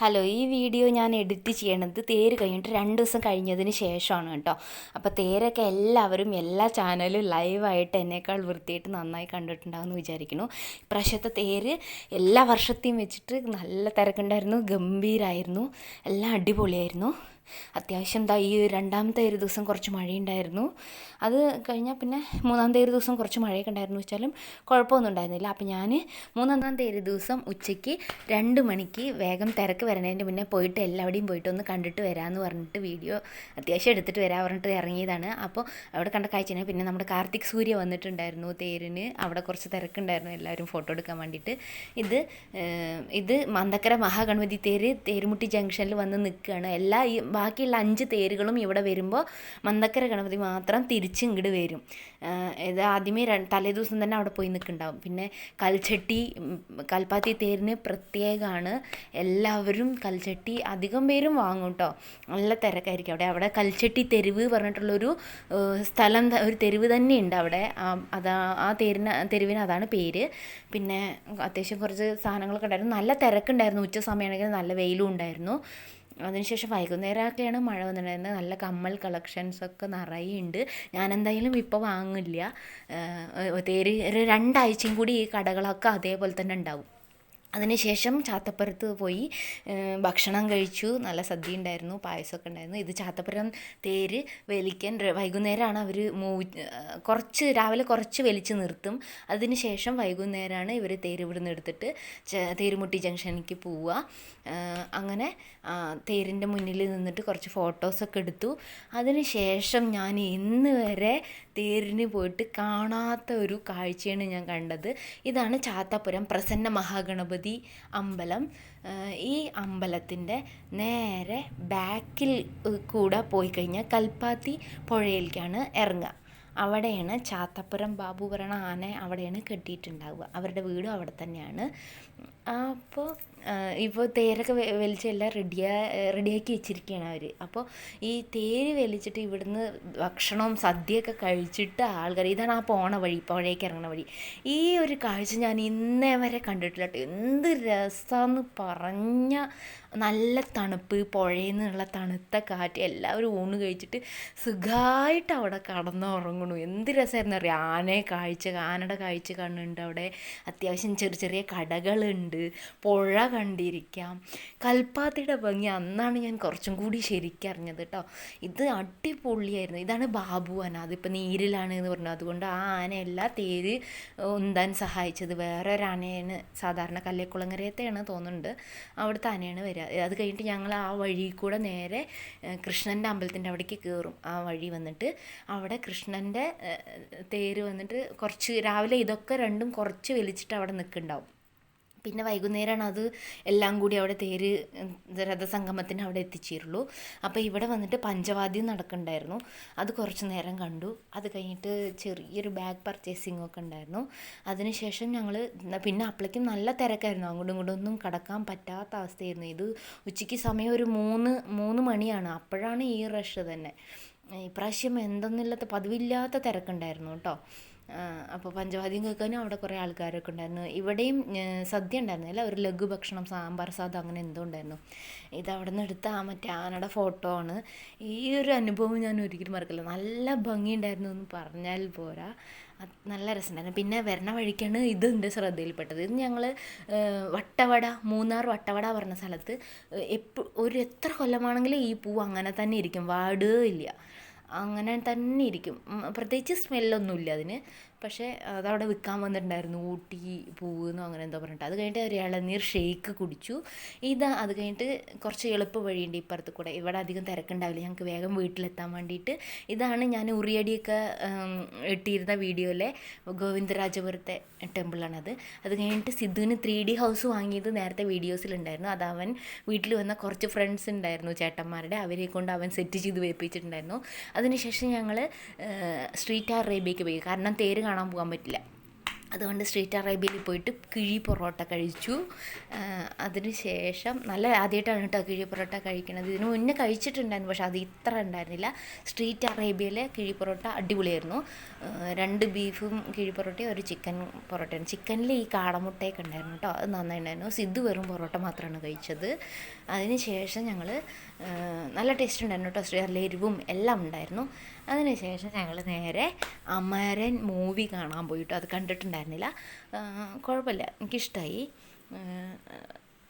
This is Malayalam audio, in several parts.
ഹലോ, ഈ വീഡിയോ ഞാൻ എഡിറ്റ് ചെയ്യണത് തേര് കഴിഞ്ഞിട്ട് 2 ദിവസം കഴിഞ്ഞതിന് ശേഷമാണ് കേട്ടോ. അപ്പോൾ തേരൊക്കെ എല്ലാവരും എല്ലാ ചാനലും ലൈവായിട്ട് എന്നേക്കാൾ വൃത്തിയായിട്ട് നന്നായി കണ്ടിട്ടുണ്ടാകുമെന്ന് വിചാരിക്കുന്നു. ഇപ്രാവശ്യത്തെ തേര് എല്ലാ വർഷത്തെയും വെച്ചിട്ട് നല്ല തിരക്കുണ്ടായിരുന്നു, ഗംഭീരമായിരുന്നു, എല്ലാം അടിപൊളിയായിരുന്നു. അത്യാവശ്യം ഈ രണ്ടാമത്തെ ഒരു ദിവസം കുറച്ച് മഴയുണ്ടായിരുന്നു. അത് കഴിഞ്ഞാൽ പിന്നെ മൂന്നാമത്തെ ഒരു ദിവസം കുറച്ച് മഴയൊക്കെ ഉണ്ടായിരുന്നു വെച്ചാലും കുഴപ്പമൊന്നും ഉണ്ടായിരുന്നില്ല. അപ്പോൾ ഞാൻ മൂന്നാമത്തെ ഒരു ദിവസം ഉച്ചയ്ക്ക് 2 മണിക്ക് വേഗം തിരക്ക് വരണതിൻ്റെ മുന്നേ പോയിട്ട് എല്ലാവിടെയും പോയിട്ട് ഒന്ന് കണ്ടിട്ട് വരാമെന്ന് പറഞ്ഞിട്ട് വീഡിയോ അത്യാവശ്യം എടുത്തിട്ട് വരാൻ പറഞ്ഞിട്ട് ഇറങ്ങിയതാണ്. അപ്പോൾ അവിടെ കണ്ട കാഴ്ചയാണ്. പിന്നെ നമ്മുടെ കാർത്തിക് സൂര്യ വന്നിട്ടുണ്ടായിരുന്നു തേരിന്. അവിടെ കുറച്ച് തിരക്കുണ്ടായിരുന്നു എല്ലാവരും ഫോട്ടോ എടുക്കാൻ വേണ്ടിയിട്ട്. ഇത് മന്തക്കര മഹാഗണപതി തേരുമുട്ടി ജംഗ്ഷനിൽ വന്ന് നിൽക്കുകയാണ്. ഈ ബാക്കിയുള്ള 5 തേരുകളും ഇവിടെ വരുമ്പോൾ മന്തക്കര ഗണപതി മാത്രം തിരിച്ച് ഇങ്ങോട്ട് വരും. ഇത് ആദ്യമേ തലേദിവസം തന്നെ അവിടെ പോയി നിൽക്കുന്നുണ്ടാവും. പിന്നെ കൽപ്പാത്തി തേരിന് പ്രത്യേകമാണ്. എല്ലാവരും കൽച്ചട്ടി അധികം പേരും വാങ്ങും കേട്ടോ. നല്ല തിരക്കായിരിക്കും അവിടെ കൽച്ചട്ടി തെരുവ് പറഞ്ഞിട്ടുള്ളൊരു സ്ഥലം, ഒരു തെരുവ് തന്നെയുണ്ട് അവിടെ. തെരുവിന് അതാണ് പേര്. പിന്നെ അത്യാവശ്യം കുറച്ച് സാധനങ്ങളൊക്കെ ഉണ്ടായിരുന്നു. നല്ല തിരക്കുണ്ടായിരുന്നു. ഉച്ച സമയമാണെങ്കിൽ നല്ല വെയിലും ഉണ്ടായിരുന്നു. അതിനുശേഷം വൈകുന്നേരമൊക്കെയാണ് മഴ വന്നിട്ടുണ്ടായിരുന്നത്. നല്ല കമ്മൽ കളക്ഷൻസൊക്കെ നിറയെ ഉണ്ട്. ഞാനെന്തായാലും ഇപ്പോൾ വാങ്ങില്ല. ഒരു 2 ആഴ്ചയും കൂടി ഈ കടകളൊക്കെ അതേപോലെ തന്നെ ഉണ്ടാവും. അതിനുശേഷം ചാത്തപ്പുരത്ത് പോയി ഭക്ഷണം കഴിച്ചു. നല്ല സദ്യ ഉണ്ടായിരുന്നു, പായസമൊക്കെ ഉണ്ടായിരുന്നു. ഇത് ചാത്തപ്പുരം തേര് വലിക്കാൻ വൈകുന്നേരമാണ് അവർ രാവിലെ കുറച്ച് വലിച്ച് നിർത്തും. അതിനുശേഷം വൈകുന്നേരമാണ് ഇവർ തേര് ഇവിടുന്ന് എടുത്തിട്ട് തേരുമുട്ടി ജംഗ്ഷനിലേക്ക് പോവുക. അങ്ങനെ തേരിൻ്റെ മുന്നിൽ നിന്നിട്ട് കുറച്ച് ഫോട്ടോസൊക്കെ എടുത്തു. അതിനുശേഷം ഞാൻ ഇന്ന് വരെ തേരിന് പോയിട്ട് കാണാത്ത ഒരു കാഴ്ചയാണ് ഞാൻ കണ്ടത്. ഇതാണ് ചാത്തപ്പുരം പ്രസന്ന മഹാഗണപതി അമ്പലം. ഈ അമ്പലത്തിൻ്റെ നേരെ ബാക്കിൽ കൂടെ പോയി കഴിഞ്ഞാൽ കൽപ്പാത്തി പുഴയിലേക്കാണ് ഇറങ്ങുക. അവിടെയാണ് ചാത്തപ്പുരം ബാബു പറയണ ആന അവിടെയാണ് കെട്ടിയിട്ടുണ്ടാവുക. അവരുടെ വീടും അവിടെ തന്നെയാണ്. അപ്പോൾ ഇപ്പോൾ തേരൊക്കെ വലിച്ച് എല്ലാം റെഡിയാക്കി വെച്ചിരിക്കുകയാണ് അവർ. അപ്പോൾ ഈ തേര് വലിച്ചിട്ട് ഇവിടുന്ന് ഭക്ഷണവും സദ്യയൊക്കെ കഴിച്ചിട്ട് ആൾക്കാർ, ഇതാണ് ആ പോണ വഴി, പുഴയ്ക്ക് ഇറങ്ങണ വഴി. ഈ ഒരു കാഴ്ച ഞാൻ ഇന്നേ വരെ കണ്ടിട്ടില്ല കേട്ടോ. എന്ത് രസമെന്ന് പറഞ്ഞാൽ നല്ല തണുപ്പ്, പുഴയിൽ നിന്നുള്ള തണുത്ത കാറ്റ്, എല്ലാവരും ഊണ് കഴിച്ചിട്ട് സുഖമായിട്ട് അവിടെ കടന്നുറങ്ങണു. എന്ത് രസമായിരുന്നു അറിയാം. ആനയുടെ കാഴ്ച കാണുന്നുണ്ട് അവിടെ. അത്യാവശ്യം ചെറിയ ചെറിയ കടകളുണ്ട്, പുഴ കണ്ടിരിക്കാം. കൽപ്പാത്തിയുടെ ഭംഗി അന്നാണ് ഞാൻ കുറച്ചും കൂടി ശരിക്കറിഞ്ഞത് കേട്ടോ. ഇത് അടിപൊളിയായിരുന്നു. ഇതാണ് ബാബു ആന. അതിപ്പോൾ നീരിലാണ് എന്ന് പറഞ്ഞു. അതുകൊണ്ട് ആ ആനയല്ല തേര് ഉന്താൻ സഹായിച്ചത്. വേറൊരു ആനയാണ്, സാധാരണ കല്ലേക്കുളങ്ങരയത്തെയാണ് തോന്നുന്നുണ്ട്, അവിടുത്തെ ആനയാണ് വരിക. അത് കഴിഞ്ഞിട്ട് ഞങ്ങൾ ആ വഴി കൂടെ നേരെ കൃഷ്ണൻ്റെ അമ്പലത്തിൻ്റെ അവിടേക്ക് കയറും. ആ വഴി വന്നിട്ട് അവിടെ കൃഷ്ണൻ്റെ തേര് വന്നിട്ട് കുറച്ച് രാവിലെ ഇതൊക്കെ രണ്ടും കുറച്ച് വലിച്ചിട്ട് അവിടെ നിൽക്കുന്നുണ്ടാവും. പിന്നെ വൈകുന്നേരമാണ് അത് എല്ലാം കൂടി അവിടെ തേര് രഥസംഗമത്തിന് അവിടെ എത്തിച്ചേരുള്ളൂ. അപ്പോൾ ഇവിടെ വന്നിട്ട് പഞ്ചവാദ്യം നടക്കുന്നുണ്ടായിരുന്നു. അത് കുറച്ച് നേരം കണ്ടു. അത് കഴിഞ്ഞിട്ട് ചെറിയൊരു ബാഗ് പർച്ചേസിംഗ് ഒക്കെ ഉണ്ടായിരുന്നു. അതിനുശേഷം ഞങ്ങൾ പിന്നെ അപ്പോഴേക്കും നല്ല തിരക്കായിരുന്നു. അങ്ങോട്ടും ഇങ്ങോട്ടും ഒന്നും കടക്കാൻ പറ്റാത്ത അവസ്ഥയായിരുന്നു. ഇത് ഉച്ചയ്ക്ക് സമയം ഒരു 3 മണിയാണ്. അപ്പോഴാണ് ഈ റഷ് തന്നെ. ഇപ്രാവശ്യം എന്തെന്നില്ലാത്ത പതിവില്ലാത്ത തിരക്കുണ്ടായിരുന്നു കേട്ടോ. അപ്പോൾ പഞ്ചവാദ്യം കേൾക്കാനും അവിടെ കുറേ ആൾക്കാരൊക്കെ ഉണ്ടായിരുന്നു. ഇവിടെയും സദ്യ ഉണ്ടായിരുന്നില്ല, ഒരു ലഘു ഭക്ഷണം, സാമ്പാർ സാദം അങ്ങനെ എന്തോ ഉണ്ടായിരുന്നു. ഇതവിടെ നിന്ന് എടുത്ത മറ്റേ ആനയുടെ ഫോട്ടോ ആണ്. ഈ ഒരു അനുഭവം ഞാൻ ഒരിക്കലും മറക്കില്ല. നല്ല ഭംഗിയുണ്ടായിരുന്നു എന്ന് പറഞ്ഞാൽ പോരാ, നല്ല രസമുണ്ടായിരുന്നു. പിന്നെ വരണ വഴിക്കാണ് ഇത് എൻ്റെ ശ്രദ്ധയിൽപ്പെട്ടത്. ഇത് ഞങ്ങൾ മൂന്നാർ വട്ടവട പറഞ്ഞ സ്ഥലത്ത് എത്ര കൊല്ലമാണെങ്കിലും ഈ പൂവ് അങ്ങനെ തന്നെ ഇരിക്കും, വാടുകയില്ല, അങ്ങനെ തന്നെ ഇരിക്കും. പ്രത്യേകിച്ച് സ്മെല്ലൊന്നുമില്ല അതിന്. പക്ഷേ അതവിടെ വിൽക്കാൻ വന്നിട്ടുണ്ടായിരുന്നു, ഊട്ടി പൂവ് എന്നോ അങ്ങനെ എന്തോ പറഞ്ഞിട്ട്. അത് കഴിഞ്ഞിട്ട് ഒരു ഇളനീർ ഷേക്ക് കുടിച്ചു. അത് കഴിഞ്ഞിട്ട് കുറച്ച് എളുപ്പ വഴിയുണ്ട് ഇപ്പുറത്ത് കൂടെ. ഇവിടെ അധികം തിരക്കുണ്ടാവില്ല, ഞങ്ങൾക്ക് വേഗം വീട്ടിലെത്താൻ വേണ്ടിയിട്ട്. ഇതാണ് ഞാൻ ഉറിയടിയൊക്കെ ഇട്ടിരുന്ന വീഡിയോയിലെ ഗോവിന്ദരാജപുരത്തെ ടെമ്പിളാണത്. അത് കഴിഞ്ഞിട്ട് സിദ്ധുവിന് 3D ഹൗസ് വാങ്ങിയത് നേരത്തെ വീഡിയോസിലുണ്ടായിരുന്നു. അത് അവൻ വീട്ടിൽ വന്ന കുറച്ച് ഫ്രണ്ട്സ് ഉണ്ടായിരുന്നു ചേട്ടന്മാരുടെ, അവരെ കൊണ്ട് അവൻ സെറ്റ് ചെയ്ത് വേപ്പിച്ചിട്ടുണ്ടായിരുന്നു. അതിനുശേഷം ഞങ്ങൾ സ്ട്രീറ്റ് അറേബ്യയ്ക്ക് പോയി. കാരണം തേര് കാണാൻ പോകാൻ പറ്റില്ല. അതുകൊണ്ട് സ്ട്രീറ്റ് അറേബ്യയിൽ പോയിട്ട് കിഴി പൊറോട്ട കഴിച്ചു. അതിന് ശേഷം നല്ല ആദ്യമായിട്ടാണ് കേട്ടോ കിഴി പൊറോട്ട കഴിക്കുന്നത്. ഇതിന് മുന്നേ കഴിച്ചിട്ടുണ്ടായിരുന്നു, പക്ഷേ അത് ഇത്ര ഉണ്ടായിരുന്നില്ല. സ്ട്രീറ്റ് അറേബ്യയിലെ കിഴി പൊറോട്ട അടിപൊളിയായിരുന്നു. 2 ബീഫും കിഴി പൊറോട്ടയും ഒരു ചിക്കൻ പൊറോട്ടയും. ചിക്കനിൽ ഈ കാടമുട്ടയൊക്കെ ഉണ്ടായിരുന്നു കേട്ടോ, അത് നന്നായിട്ടുണ്ടായിരുന്നു. സിദ്ധു വെറും പൊറോട്ട മാത്രമാണ് കഴിച്ചത്. അതിന് ശേഷം ഞങ്ങൾ നല്ല ടേസ്റ്റ് ഉണ്ടായിരുന്നു കേട്ടോ, നല്ല എരിവും എല്ലാം ഉണ്ടായിരുന്നു. അതിന് ശേഷം ഞങ്ങൾ നേരെ അമരൻ മൂവി കാണാൻ പോയിട്ടു. അത് കണ്ടിട്ടുണ്ടായിരുന്നില്ല, കുഴപ്പമില്ല, എനിക്കിഷ്ടമായി.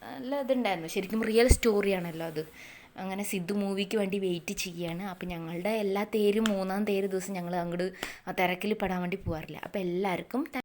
നല്ല ഇതുണ്ടായിരുന്നു, ശരിക്കും റിയൽ സ്റ്റോറിയാണല്ലോ അത്. അങ്ങനെ സിദ്ധു മൂവിക്ക് വേണ്ടി വെയിറ്റ് ചെയ്യുകയാണ്. അപ്പോൾ ഞങ്ങളുടെ എല്ലാ തേരും 3-ാം തേര് ദിവസം ഞങ്ങൾ അങ്ങോട്ട് ആ തിരക്കിൽ പെടാൻ വേണ്ടി പോകാറില്ല. അപ്പോൾ എല്ലാവർക്കും